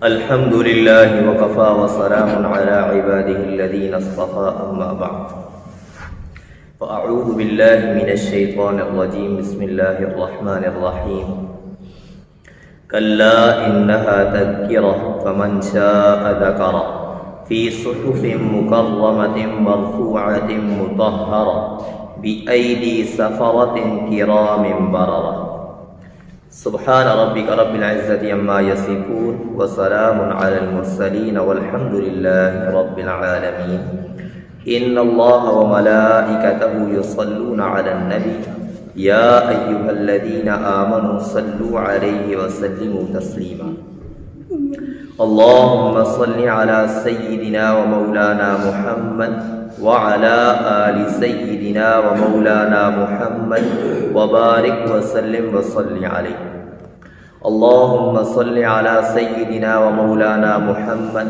الحمد لله وكفى وسلام على عباده الذين اصطفى أما بعد فأعوذ بالله من الشيطان الرجيم بسم الله الرحمن الرحيم كلا إنها تذكرة فمن شاء ذكره في صحف مكرمة مرفوعة مطهرة بأيدي سفرة كرام بررة سبحان ربك رب العزة عما يصفون وسلام على المرسلين والحمد لله رب العالمين إن الله وملائكته يصلون على النبي يا أيها الذين آمنوا صلوا عليه وسلموا تسليما اللهم صل على سيدنا ومولانا محمد وعلى آل سيدنا ومولانا محمد وبارك وسلم وصل عليه اللهم صل على سيدنا ومولانا محمد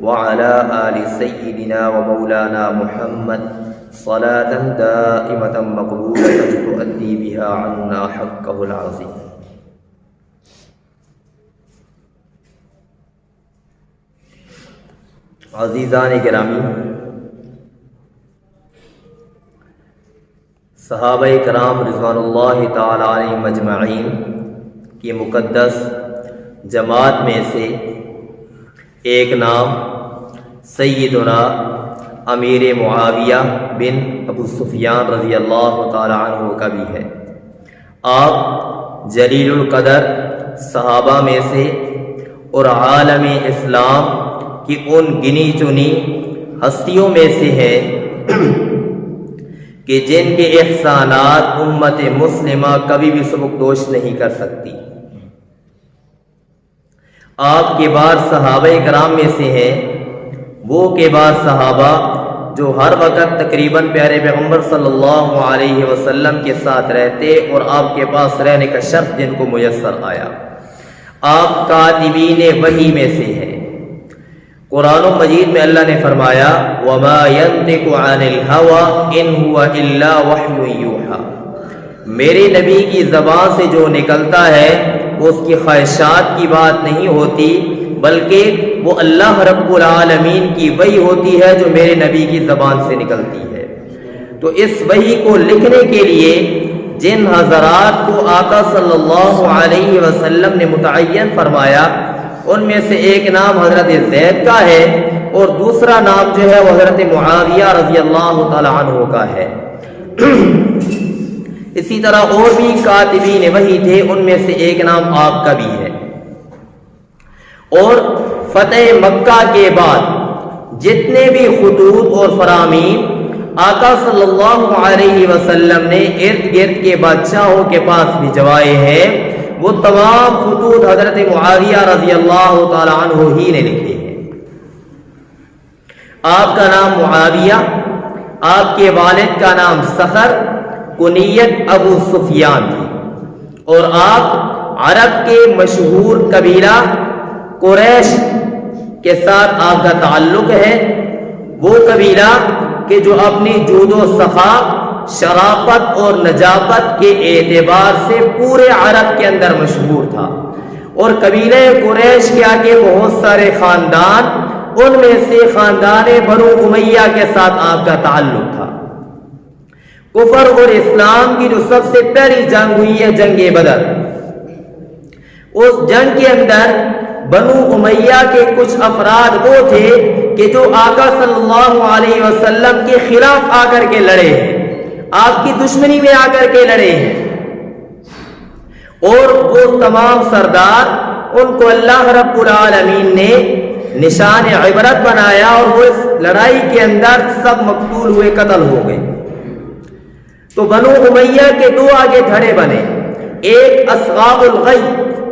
وعلى آل سيدنا ومولانا محمد صلاة دائمة مقبولة تؤدي بها عنا حقه العظيم. عزیزان گرامی، صحابہ کرام رضوان اللہ تعالی علیہم اجمعین کی مقدس جماعت میں سے ایک نام سیدنا امیر معاویہ بن ابو سفیان رضی اللہ تعالی عنہ کا بھی ہے۔ آپ جلیل القدر صحابہ میں سے اور عالم اسلام کی ان گنی چنی ہستیوں میں سے ہیں کہ جن کے احسانات امت مسلمہ کبھی بھی سبکدوش نہیں کر سکتی۔ آپ کے بعد صحابہ کرام میں سے ہیں وہ کے بعد صحابہ جو ہر وقت تقریباً پیارے پیغمبر صلی اللہ علیہ وسلم کے ساتھ رہتے اور آپ کے پاس رہنے کا شرف جن کو میسر آیا۔ آپ کاتبین وحی میں سے ہیں۔ قرآن مجید میں اللہ نے فرمایا وَمَا يَنطِقُ عَنِ الْهَوَىٰ إِنْ هُوَ إِلَّا وَحْيٌ يُوحَىٰ، میرے نبی کی زبان سے جو نکلتا ہے وہ اس کی خواہشات کی بات نہیں ہوتی بلکہ وہ اللہ رب العالمین کی وحی ہوتی ہے جو میرے نبی کی زبان سے نکلتی ہے۔ تو اس وحی کو لکھنے کے لیے جن حضرات کو آقا صلی اللہ علیہ وسلم نے متعین فرمایا ان میں سے ایک نام حضرت زید کا ہے اور دوسرا نام جو ہے وہ حضرت معاویہ رضی اللہ تعالی عنہ کا ہے۔ اسی طرح اور بھی کاتبین وحی تھے، ان میں سے ایک نام آپ کا بھی ہے۔ اور فتح مکہ کے بعد جتنے بھی خطوط اور فرامین آقا صلی اللہ علیہ وسلم نے ارد گرد کے بادشاہوں کے پاس بھجوائے ہیں وہ تمام خطوط حضرت معاویہ رضی اللہ تعالی عنہ ہی نے لکھے ہیں۔ آپ کا نام معاویہ، آپ کے والد کا نام صخر، کنیت ابو سفیان تھی، اور آپ عرب کے مشہور قبیلہ قریش کے ساتھ آپ کا تعلق ہے۔ وہ قبیلہ کہ جو اپنی جود و سخا، شرافت اور نجابت کے اعتبار سے پورے عرب کے اندر مشہور تھا، اور قبیلہ قریش کے آگے بہت سارے خاندان، ان میں سے خاندان بنو امیہ کے ساتھ آپ کا تعلق تھا۔ کفر اور اسلام کی جو سب سے پہلی جنگ ہوئی ہے جنگ بدر، اس جنگ کے اندر بنو امیہ کے کچھ افراد وہ تھے کہ جو آقا صلی اللہ علیہ وسلم کے خلاف آ کر کے لڑے ہیں، آپ کی دشمنی میں آ کر کے لڑے ہیں، اور وہ تمام سردار ان کو اللہ رب العالمین نے نشان عبرت بنایا اور وہ اس لڑائی کے اندر سب مقتول ہوئے، قتل ہو گئے۔ تو بنو امیہ کے دو آگے دھڑے بنے، ایک اصحاب الغی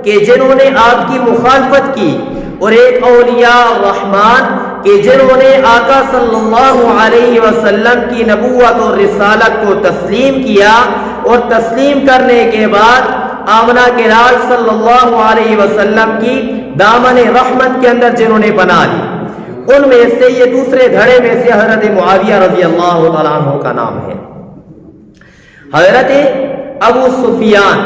کہ جنہوں نے آپ کی مخالفت کی، اور ایک اولیاء الرحمن کہ جنہوں نے آقا صلی اللہ علیہ وسلم کی نبوت اور رسالت کو تسلیم کیا، اور تسلیم کرنے کے بعد آمنہ کے لال صلی اللہ علیہ وسلم کی دامن رحمت کے اندر جنہوں نے پناہ لی۔ ان میں سے یہ دوسرے دھڑے میں سے حضرت معاویہ رضی اللہ تعالیٰ عنہ کا نام ہے۔ حضرت ابو سفیان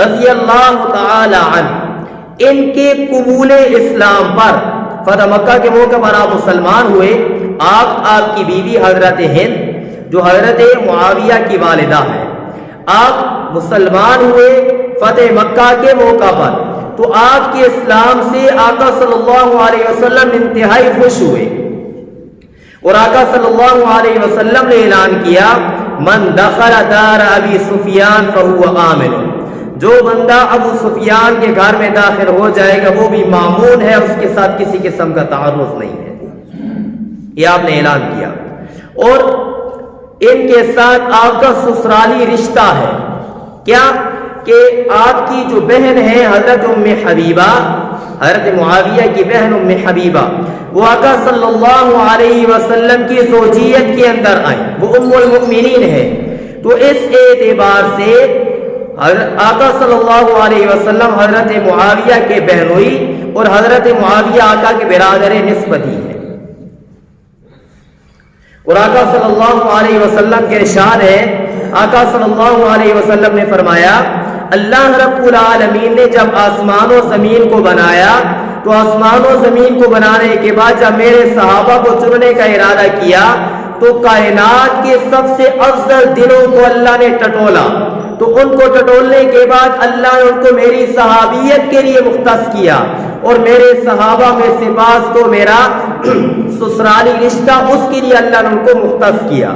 رضی اللہ تعالی عنہ ان کے قبول اسلام پر، فتح مکہ کے موقع پر آپ مسلمان ہوئے، آپ کی بیوی حضرت ہند جو حضرت معاویہ کی والدہ ہے، آپ مسلمان ہوئے فتح مکہ کے موقع پر، تو آپ کے اسلام سے آقا صلی اللہ علیہ وسلم انتہائی خوش ہوئے، اور آقا صلی اللہ علیہ وسلم نے اعلان کیا من دخل دار ابی سفیان فہو آمن، جو بندہ ابو سفیان کے گھر میں داخل ہو جائے گا وہ بھی مامون ہے، اس کے ساتھ کسی قسم کا تعرض نہیں ہے، یہ آپ نے اعلان کیا۔ اور ان کے ساتھ آپ کا سسرالی رشتہ ہے، کیا کہ آپ کی جو بہن ہے حضرت ام حبیبہ، حضرت معاویہ کی بہن ام حبیبہ، وہ آقا صلی اللہ علیہ وسلم کی زوجیت کے اندر آئی، وہ ام المؤمنین ہے، تو اس اعتبار سے آقا صلی اللہ علیہ وسلم حضرت معاویہ کے بہنوئی اور حضرت معاویہ آقا کے برادر نسبتی ہے۔ اور آقا صلی اللہ علیہ وسلم کے ارشاد ہے، آقا صلی اللہ علیہ وسلم نے فرمایا اللہ رب العالمین نے جب آسمان و زمین کو بنایا تو آسمان و زمین کو بنانے کے بعد جب میرے صحابہ کو چننے کا ارادہ کیا تو کائنات کے سب سے افضل دلوں کو اللہ نے ٹٹولا، تو ان کو ٹٹولنے کے بعد اللہ نے ان کو میری صحابیت کے لیے مختص کیا، اور میرے صحابہ میں سے بعض کو میرا سسرالی رشتہ اس کے لیے اللہ نے ان کو مختص کیا۔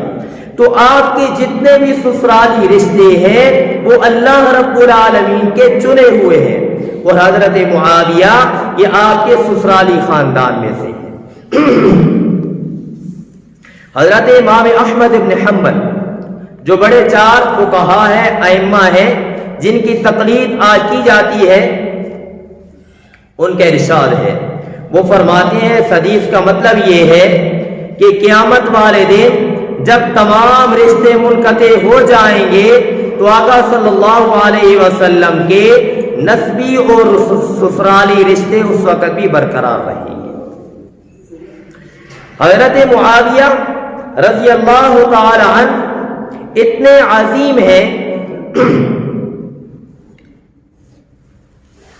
تو آپ کے جتنے بھی سسرالی رشتے ہیں وہ اللہ رب العالمین کے چنے ہوئے ہیں، اور حضرت معاویہ یہ آپ کے سسرالی خاندان میں سے ہیں۔ حضرت امام احمد بن حنبل جو بڑے 4 فقہا ہیں، ائمہ ہیں، جن کی تقلید آج کی جاتی ہے، ان کا ارشاد ہے، وہ فرماتے ہیں اس حدیث کا مطلب یہ ہے کہ قیامت والے دن جب تمام رشتے منقطع ہو جائیں گے تو آقا صلی اللہ علیہ وسلم کے نسبی اور سسرالی رشتے اس وقت بھی برقرار رہیں گے۔ حضرت معاویہ رضی اللہ تعالی عنہ اتنے عظیم ہیں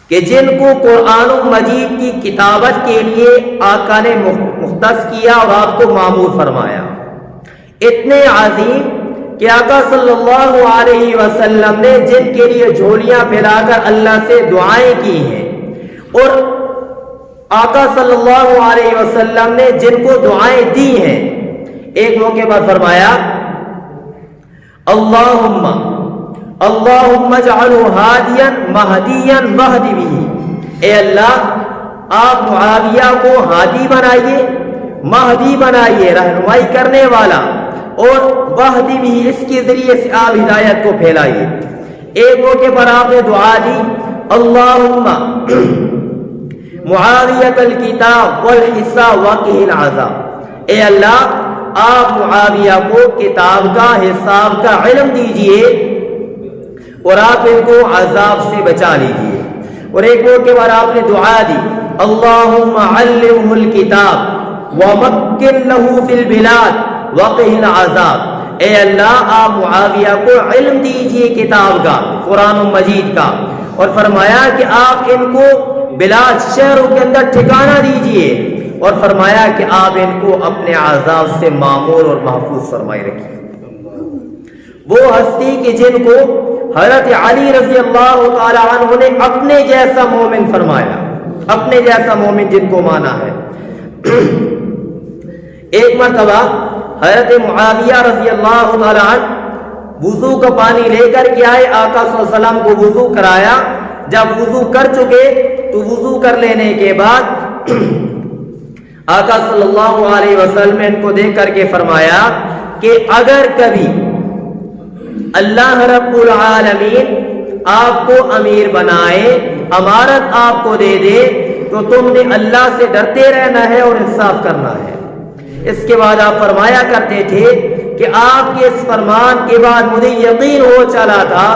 کہ جن کو قرآن مجید کی کتابت کے لیے آقا نے مختص کیا اور آپ کو مامور فرمایا، اتنے عظیم کہ آقا صلی اللہ علیہ وسلم نے جن کے لیے جھولیاں پھیلا کر اللہ سے دعائیں کی ہیں، اور آقا صلی اللہ علیہ وسلم نے جن کو دعائیں دی ہیں، ایک موقع پر فرمایا اللہم اجعلہ ہادیا مہدیا واہد بہ، اے اللہ آپ معاویہ کو ہادی بنائیے، مہدی بنائیے، رہنمائی کرنے والا، اور واہد بہ اس کے ذریعے سے آپ ہدایت کو پھیلائیے۔ ایک موقع پر آپ نے دعا دی اللہم معاویۃ الکتاب والحصہ وقہ العذاب، اے اللہ آپ معاویہ کو کتاب کا حساب کا علم دیجئے اور آپ ان کو عذاب سے بچا لیجئے۔ اور ایک موقع پر آپ نے دعا دی اللہم علمہ الکتاب ومکن لہ فی البلاد وقہ العذاب، اے اللہ آپ معاویہ کو علم دیجئے کتاب کا، قرآن مجید کا، اور فرمایا کہ آپ ان کو بلاد شہروں کے اندر ٹھکانہ دیجئے، اور فرمایا کہ آپ ان کو اپنے عذاب سے معمور اور محفوظ فرمائے رکھیے۔ وہ ہستی کہ جن کو حضرت علی رضی اللہ تعالی عنہ نے اپنے جیسا مومن فرمایا، اپنے جیسا مومن جن کو مانا ہے۔ ایک مرتبہ حضرت معاویہ رضی اللہ تعالی عنہ وضو کا پانی لے کر کے آئے، آقا صلی اللہ علیہ وسلم کو وضو کرایا، جب وضو کر چکے تو وضو کر لینے کے بعد آقا صلی اللہ علیہ وسلم نے ان کو دیکھ کر کے فرمایا کہ اگر کبھی اللہ رب العالمین آپ کو امیر بنائے، امارت آپ کو دے دے، تو تم نے اللہ سے ڈرتے رہنا ہے اور انصاف کرنا ہے۔ اس کے بعد آپ فرمایا کرتے تھے کہ آپ کے اس فرمان کے بعد مجھے یقین ہو چلا تھا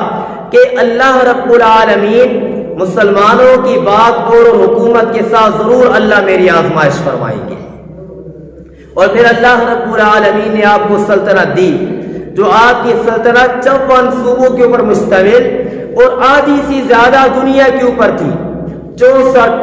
کہ اللہ رب العالمین مسلمانوں کی بات اور حکومت کے ساتھ ضرور اللہ میری آزمائش فرمائیں گے، اور پھر اللہ رب العالمین نے آپ کو سلطنت دی، جو آپ کی سلطنت 54 صوبوں کے اوپر مشتمل اور آدھی سے زیادہ دنیا کے اوپر تھی، 64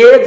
1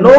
9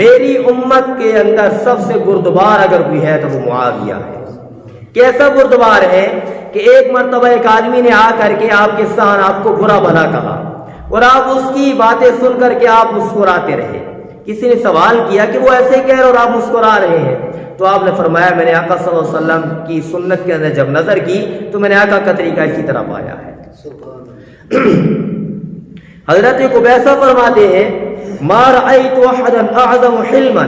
میری امت کے اندر سب سے بردبار اگر کوئی ہے تو وہ معاویہ ہے۔ کیسا بردبار ہے کہ ایک مرتبہ ایک آدمی نے آ کر کے آپ کے سامنے آپ کو برا بھلا کہا اور آپ اس کی باتیں سن کر کے آپ مسکراتے رہے۔ کسی نے سوال کیا کہ وہ ایسے کہہ رہے اور آپ مسکرا رہے ہیں، تو آپ نے فرمایا میں نے آقا صلی اللہ علیہ وسلم کی سنت کے اندر جب نظر کی تو میں نے آقا کا طریقہ اسی طرح پایا ہے۔ حضرت قبیصہ فرماتے ہیں ما رأیت احدا اعظم حلما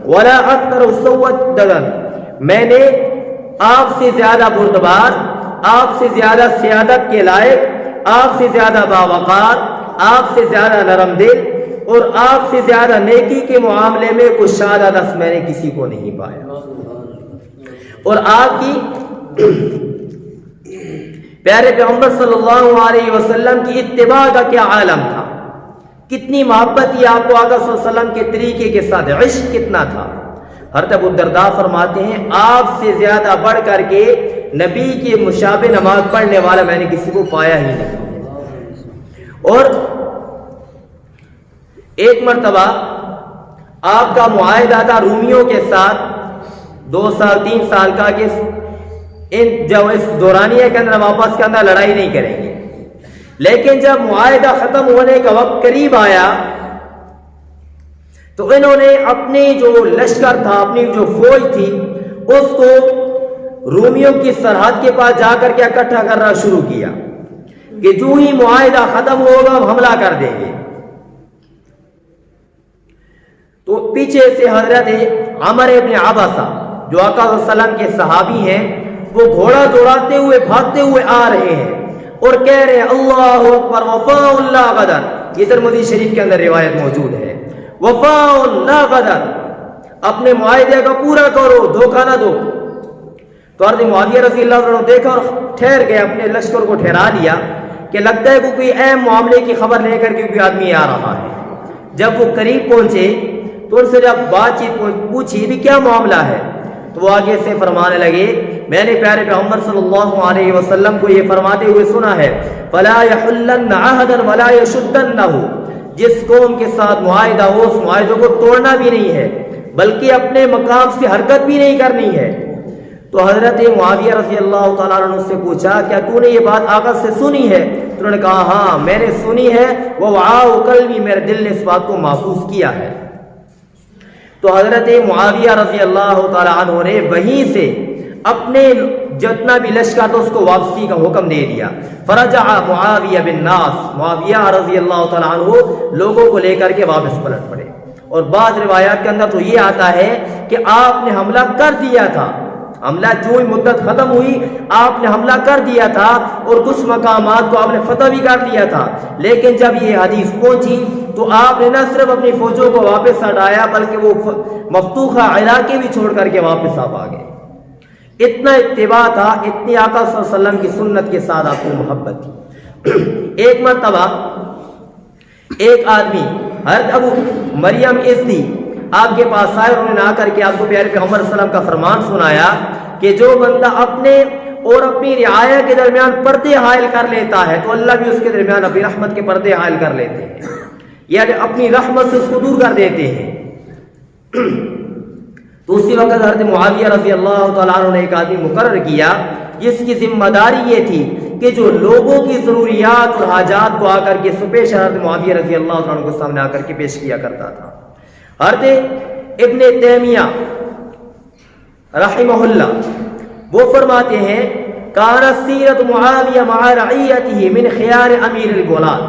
ولا اکثر سودا، میں نے آپ سے زیادہ بردبار، آپ سے زیادہ سیادت کے لائق، آپ سے زیادہ باوقار، آپ سے زیادہ نرم دل اور آپ سے زیادہ نیکی کے معاملے میں کچھ شادہ دست میں نے کسی کو نہیں پایا۔ اور آپ کی پیارے پیغمبر صلی اللہ علیہ وسلم کی اتباع کا کیا عالم تھا، کتنی محبت تھی آپ کو آقا صلی اللہ علیہ وسلم کے طریقے کے ساتھ، عشق کتنا تھا۔ حضرت ابو الدرداء فرماتے ہیں آپ سے زیادہ بڑھ کر کے نبی کے مشابہ نماز پڑھنے والا میں نے کسی کو پایا ہی نہیں۔ اور ایک مرتبہ آپ کا معاہدہ تھا رومیوں کے ساتھ 2 سال 3 سال کا کہ جب اس دورانیہ کے اندر واپس کے اندر لڑائی نہیں کریں گے، لیکن جب معاہدہ ختم ہونے کا وقت قریب آیا تو انہوں نے اپنی جو لشکر تھا، اپنی جو فوج تھی، اس کو رومیوں کی سرحد کے پاس جا کر کے اکٹھا کرنا شروع کیا کہ جو ہی معاہدہ ختم ہوگا ہم حملہ کر دیں گے۔ تو پیچھے سے حضرت عمر ابن عباسہ جو آقا صلی اللہ علیہ وسلم کے صحابی ہیں، وہ گھوڑا دوڑاتے ہوئے بھاگتے ہوئے آ رہے ہیں اور کہہ رہے ہیں اللہ اکبر وفاء لا غدر۔ یہ ترمذی شریف کے اندر روایت موجود ہے، وفاء لا غدر، اپنے معاہدے کا پورا کرو، دھوکہ نہ دو۔ تو حضرت معاویہ رضی اللہ عنہ دیکھا اور ٹھہر گئے، اپنے لشکر کو ٹھہرا دیا کہ لگتا ہے کہ کوئی اہم معاملے کی خبر لے کر کے کوئی آدمی آ رہا ہے۔ جب وہ قریب پہنچے تو ان سے جب بات چیت پوچھی بھی کیا معاملہ ہے، تو وہ آگے سے فرمانے لگے میں نے پیارے پیغمبر صلی اللہ علیہ وسلم کو یہ فرماتے ہوئے سنا ہے فَلَا يَحُلَّنَّ عَهْدًا وَلَا يَشُدَّنَّهُ، جس قوم کے ساتھ معاہدہ ہو اس معاہدے کو توڑنا بھی نہیں ہے بلکہ اپنے مقام سے حرکت بھی نہیں کرنی ہے۔ تو حضرت معاویہ رضی اللہ تعالیٰ عنہ سے پوچھا کیا تو نے یہ بات آقا سے سنی ہے؟ تو انہوں نے کہا ہاں میں نے سنی ہے، وَوَعَاءُ قَلْبِي، میرے دل نے اس بات کو محفوظ کیا ہے۔ تو حضرت معاویہ رضی اللہ تعالیٰ عنہ نے وہیں سے اپنے جتنا بھی لشکر تھا اس کو واپسی کا حکم دے دیا۔ فرجع معاویہ بالناس، معاویہ رضی اللہ تعالیٰ عنہ لوگوں کو لے کر کے واپس پلٹ پڑے۔ اور بعض روایات کے اندر تو یہ آتا ہے کہ آپ نے حملہ کر دیا تھا، حملہ جو ہی مدت ختم ہوئی آپ نے حملہ کر دیا تھا اور کچھ مقامات کو آپ نے فتح بھی کر دیا تھا، لیکن جب یہ حدیث پہنچی تو آپ نے نہ صرف اپنی فوجوں کو واپس ہٹایا بلکہ وہ مفتوحہ علاقے بھی چھوڑ کر کے واپس آپ آ گئے۔ اتنا اتباع تھا، اتنی آقا صلی اللہ علیہ وسلم کی سنت کے ساتھ آپ کو محبت تھی۔ ایک مرتبہ ایک آدمی حضرت ابو مریم ازدی آپ کے پاس آئے، انہوں نے آ کر کے آپ کو پیارے پیغمبر صلی اللہ علیہ وسلم کا فرمان سنایا کہ جو بندہ اپنے اور اپنی رعایا کے درمیان پردے حائل کر لیتا ہے تو اللہ بھی اس کے درمیان اپنی رحمت کے پردے حائل کر لیتے ہیں، یعنی اپنی رحمت سے اس کو دور کر دیتے ہیں۔ تو اسی وقت حضرت معاویہ رضی اللہ تعالیٰ عنہ نے ایک آدمی مقرر کیا جس کی ذمہ داری یہ تھی کہ جو لوگوں کی ضروریات اور حاجات کو آ کر کے سپیش حضرت معاویہ رضی اللہ عنہ کو سامنے آ کر کے پیش کیا کرتا تھا۔ حضرت ابن تیمیہ رحمہ اللہ وہ فرماتے ہیں کانت سیرت معاویہ مع رعیتہ من خیار امیر الغلات،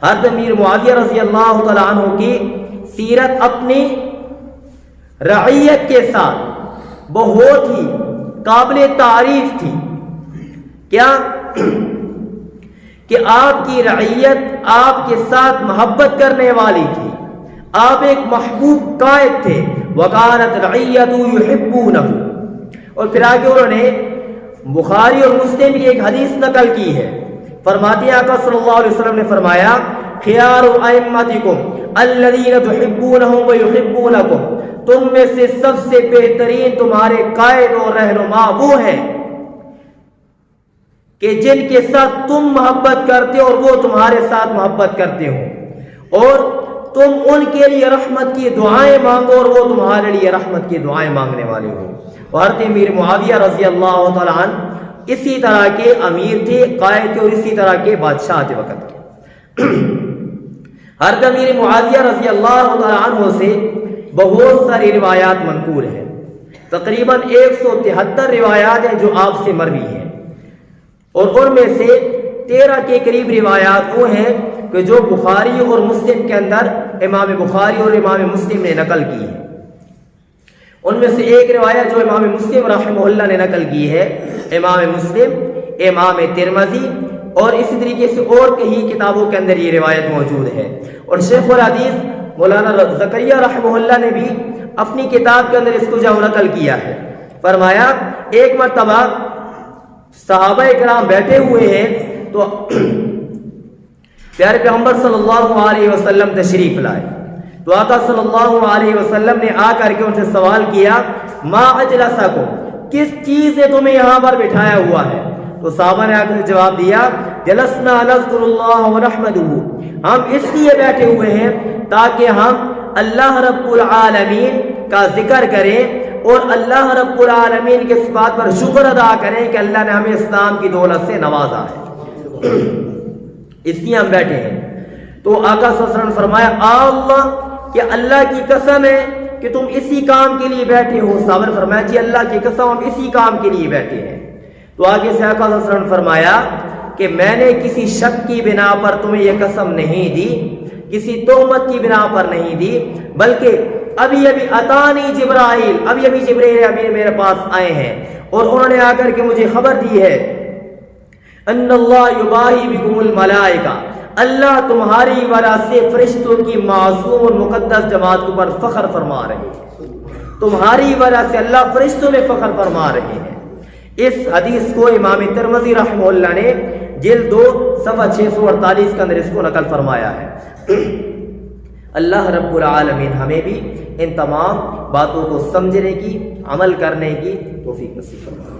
حضرت امیر معاویہ رضی اللہ تعالیٰ عنہ کی سیرت اپنی رعیت کے ساتھ بہت ہی قابل تعریف تھی۔ کیا کہ آپ کی رعیت آپ کے ساتھ محبت کرنے والی تھی، آپ ایک محبوب قائد تھے۔ وَقَانَتْ رَعِيَّتُ يُحِبُّونَهُ، اور پھر آگے انہوں نے بخاری اور مسلم کی ایک حدیث نقل کی ہے، فرماتے ہیں آقا صلی اللہ علیہ وسلم نے فرمایا خِيَارُ أَئِمَّتِكُمْ الَّذِينَ تُحِبُّونَهُمْ وَيُحِبُّونَكُمْ، تم میں سے سب سے بہترین تمہارے قائد اور رہنما وہ ہیں کہ جن کے ساتھ تم محبت کرتے اور وہ تمہارے ساتھ محبت کرتے ہو، اور تم ان کے لیے رحمت کی دعائیں مانگو اور وہ تمہارے لیے رحمت کی دعائیں مانگنے والے ہو. حضرت امیر معاویہ رضی اللہ تعالیٰ عنہ اسی طرح کے امیر تھے، قائد تھے اور اسی طرح کے بادشاہ تھے وقت کے. حضرت امیر معاویہ رضی اللہ تعالیٰ عنہ سے بہت ساری روایات منقول ہیں. تقریباً 173 روایات ہیں جو آپ سے مروی ہیں، اور ان میں سے 13 کے قریب روایات وہ ہیں کہ جو بخاری اور مسلم کے اندر امام بخاری اور امام مسلم نے نقل کی ہے. ان میں سے ایک روایت جو امام مسلم رحمہ اللہ نے نقل کی ہے، امام مسلم، امام ترمذی اور اسی طریقے سے اور کئی کتابوں کے اندر یہ روایت موجود ہے. اور شیخ الحدیث مولانا زکریا رحمہ اللہ نے بھی اپنی کتاب کے اندر اس کو جو نقل کیا ہے. فرمایا ایک مرتبہ صحابہ کرام بیٹھے ہوئے ہیں تو پیارے پیغمبر صلی اللہ علیہ وسلم تشریف لائے. تو آقا صلی اللہ علیہ وسلم نے آ کر کے ان سے سوال کیا، ما اجلسکم، کس چیز نے تمہیں یہاں پر بٹھایا ہوا ہے؟ تو صحابہ نے آ کر جواب دیا، جلسنا نذکر اللہ ونحمدہ، ہم اس لیے بیٹھے ہوئے ہیں تاکہ ہم اللہ رب العالمین کا ذکر کریں اور اللہ رب العالمین کے اس بات پر شکر ادا کریں کہ اللہ نے ہمیں اسلام کی دولت سے نوازا ہے، اس لیے ہم بیٹھے ہیں. تو آقا صلی اللہ علیہ وسلم نے فرمایا، اللہ کہ اللہ کی قسم ہے کہ تم اسی کام کے لیے بیٹھے ہو. صحابہ نے فرمایا جی اللہ کی قسم ہم اسی کام کے لیے بیٹھے ہیں. تو آگے سے آقا صلی اللہ علیہ وسلم نے فرمایا کہ میں نے کسی شک کی بنا پر تمہیں یہ قسم نہیں دی، کسی تہمت کی بنا پر نہیں دی، بلکہ ابھی اتانی جبرائیل، ابھی جبرائیل امین میرے پاس آئے ہیں اور انہوں نے آ کر کے مجھے خبر دی ہے، ان اللہ یباہی بکم الملائکہ، اللہ تمہاری وجہ سے فرشتوں کی معصوم اور مقدس جماعت کے اوپر فخر فرما رہے ہیں. تمہاری وجہ سے اللہ فرشتوں میں فخر فرما رہے ہیں. اس حدیث کو امام ترمذی رحمہ اللہ نے جلد 2 صفحہ 648 کے اندر اس کو نقل فرمایا ہے. اللہ رب العالمین ہمیں بھی ان تمام باتوں کو سمجھنے کی، عمل کرنے کی توفیق نصیب فرمائے.